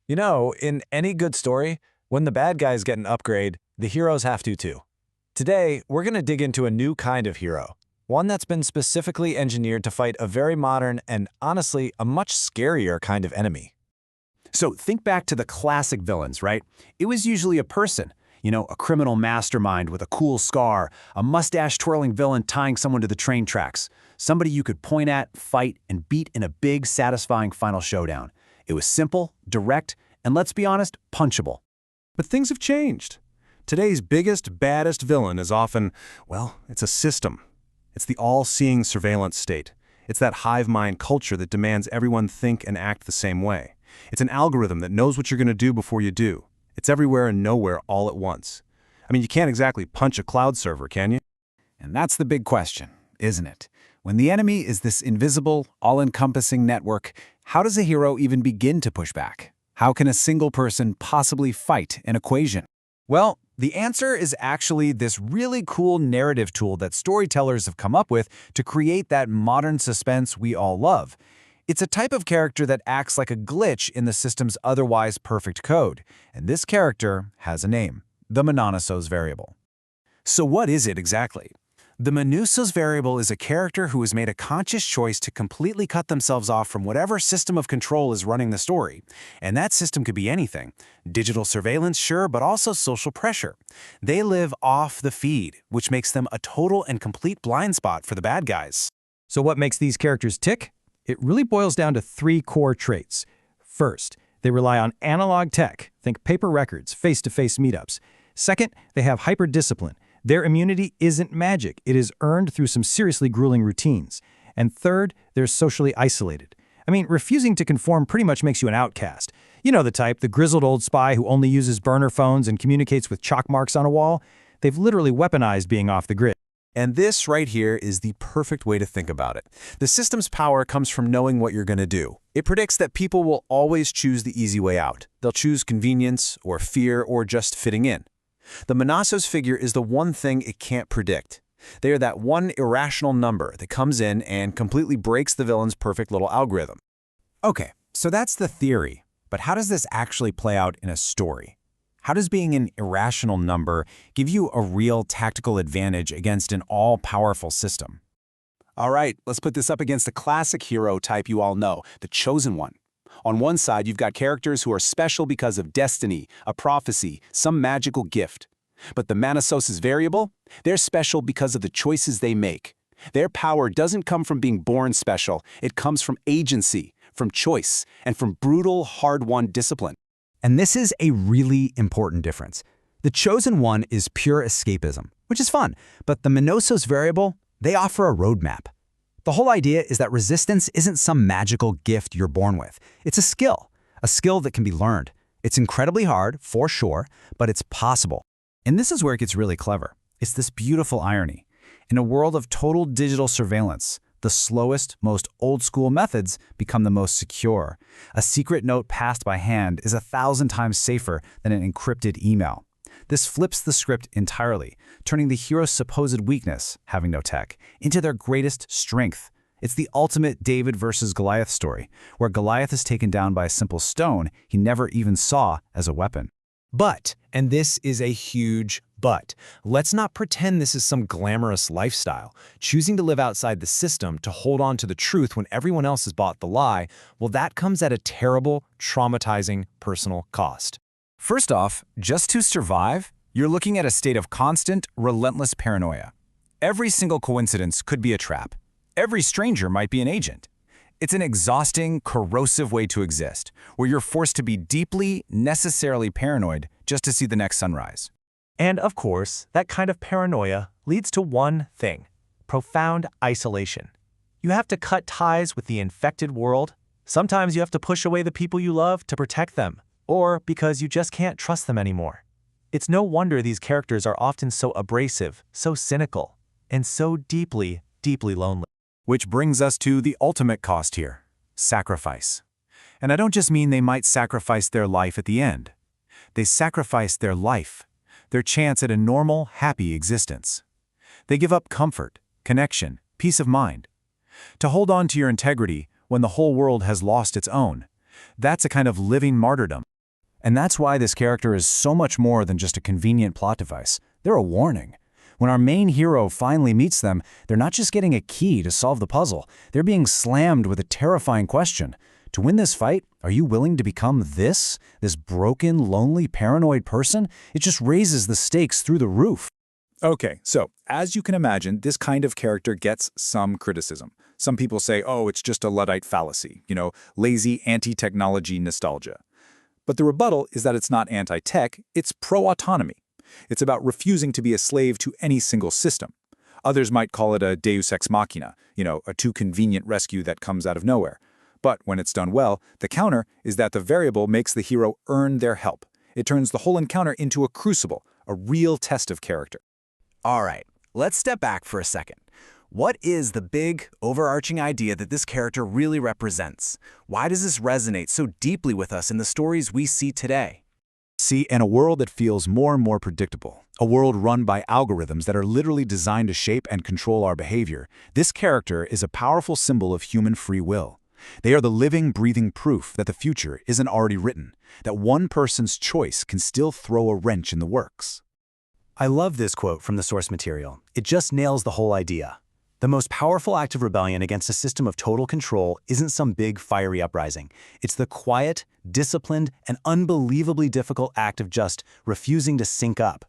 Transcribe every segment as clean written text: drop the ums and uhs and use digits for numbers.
You know, in any good story, when the bad guys get an upgrade, the heroes have to too. Today, we're going to dig into a new kind of hero, one that's been specifically engineered to fight a very modern and, honestly, a much scarier kind of enemy. So think back to the classic villains, right? It was usually a person, a criminal mastermind with a cool scar, a mustache-twirling villain tying someone to the train tracks, somebody you could point at, fight, and beat in a big, satisfying final showdown. It was simple, direct, and let's be honest, punchable. But things have changed. Today's biggest, baddest villain is often, well, it's a system. It's the all-seeing surveillance state. It's that hive-mind culture that demands everyone think and act the same way. It's an algorithm that knows what you're going to do before you do. It's everywhere and nowhere all at once. I mean, you can't exactly punch a cloud server, can you? And that's the big question, isn't it? When the enemy is this invisible, all-encompassing network, how does a hero even begin to push back? How can a single person possibly fight an equation? Well, the answer is actually this really cool narrative tool that storytellers have come up with to create that modern suspense we all love. It's a type of character that acts like a glitch in the system's otherwise perfect code, and this character has a name, the Manousos Variable. So what is it exactly? The Manousos Variable is a character who has made a conscious choice to completely cut themselves off from whatever system of control is running the story. And that system could be anything. Digital surveillance, sure, but also social pressure. They live off the feed, which makes them a total and complete blind spot for the bad guys. So what makes these characters tick? It really boils down to three core traits. First, they rely on analog tech, think paper records, face-to-face meetups. Second, they have hyper-discipline. Their immunity isn't magic. It is earned through some seriously grueling routines. And third, they're socially isolated. I mean, refusing to conform pretty much makes you an outcast. You know the type, the grizzled old spy who only uses burner phones and communicates with chalk marks on a wall. They've literally weaponized being off the grid. And this right here is the perfect way to think about it. The system's power comes from knowing what you're going to do. It predicts that people will always choose the easy way out. They'll choose convenience or fear or just fitting in. The Manousos figure is the one thing it can't predict. They are that one irrational number that comes in and completely breaks the villain's perfect little algorithm. Okay, so that's the theory. But how does this actually play out in a story? How does being an irrational number give you a real tactical advantage against an all-powerful system? All right, let's put this up against the classic hero type you all know, the chosen one. On one side, you've got characters who are special because of destiny, a prophecy, some magical gift. But the Manousos Variable, they're special because of the choices they make. Their power doesn't come from being born special. It comes from agency, from choice, and from brutal, hard-won discipline. And this is a really important difference. The chosen one is pure escapism, which is fun, but the Manousos Variable, they offer a roadmap. The whole idea is that resistance isn't some magical gift you're born with. It's a skill that can be learned. It's incredibly hard, for sure, but it's possible. And this is where it gets really clever. It's this beautiful irony. In a world of total digital surveillance, the slowest, most old-school methods become the most secure. A secret note passed by hand is 1,000 times safer than an encrypted email. This flips the script entirely, turning the hero's supposed weakness, having no tech, into their greatest strength. It's the ultimate David versus Goliath story, where Goliath is taken down by a simple stone he never even saw as a weapon. But, and this is a huge but, let's not pretend this is some glamorous lifestyle. Choosing to live outside the system to hold on to the truth when everyone else has bought the lie, well, that comes at a terrible, traumatizing personal cost. First off, just to survive, you're looking at a state of constant, relentless paranoia. Every single coincidence could be a trap. Every stranger might be an agent. It's an exhausting, corrosive way to exist, where you're forced to be deeply, necessarily paranoid just to see the next sunrise. And of course, that kind of paranoia leads to one thing: profound isolation. You have to cut ties with the infected world. Sometimes you have to push away the people you love to protect them, or because you just can't trust them anymore. It's no wonder these characters are often so abrasive, so cynical, and so deeply, deeply lonely. Which brings us to the ultimate cost here: sacrifice. And I don't just mean they might sacrifice their life at the end. They sacrifice their life, their chance at a normal, happy existence. They give up comfort, connection, peace of mind. To hold on to your integrity when the whole world has lost its own, that's a kind of living martyrdom. And that's why this character is so much more than just a convenient plot device. They're a warning. When our main hero finally meets them, they're not just getting a key to solve the puzzle. They're being slammed with a terrifying question. To win this fight, are you willing to become this broken, lonely, paranoid person? It just raises the stakes through the roof. Okay, so as you can imagine, this kind of character gets some criticism. Some people say, oh, it's just a Luddite fallacy, lazy anti-technology nostalgia. But the rebuttal is that it's not anti-tech, it's pro-autonomy. It's about refusing to be a slave to any single system. Others might call it a deus ex machina, a too convenient rescue that comes out of nowhere. But when it's done well, the counter is that the variable makes the hero earn their help. It turns the whole encounter into a crucible, a real test of character. All right, let's step back for a second. What is the big, overarching idea that this character really represents? Why does this resonate so deeply with us in the stories we see today? See, in a world that feels more and more predictable, a world run by algorithms that are literally designed to shape and control our behavior, this character is a powerful symbol of human free will. They are the living, breathing proof that the future isn't already written, that one person's choice can still throw a wrench in the works. I love this quote from the source material. It just nails the whole idea. The most powerful act of rebellion against a system of total control isn't some big, fiery uprising. It's the quiet, disciplined, and unbelievably difficult act of just refusing to sync up.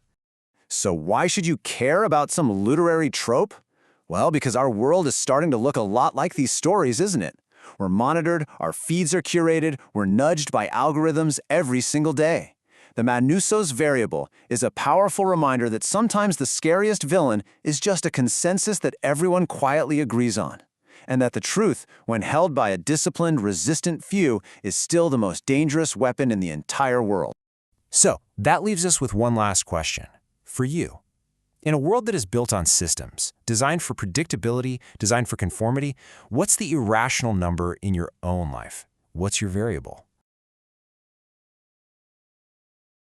So why should you care about some literary trope? Well, because our world is starting to look a lot like these stories, isn't it? We're monitored, our feeds are curated, we're nudged by algorithms every single day. The Manousos Variable is a powerful reminder that sometimes the scariest villain is just a consensus that everyone quietly agrees on, and that the truth, when held by a disciplined, resistant few, is still the most dangerous weapon in the entire world. So, that leaves us with one last question. For you, in a world that is built on systems, designed for predictability, designed for conformity, what's the irrational number in your own life? What's your variable?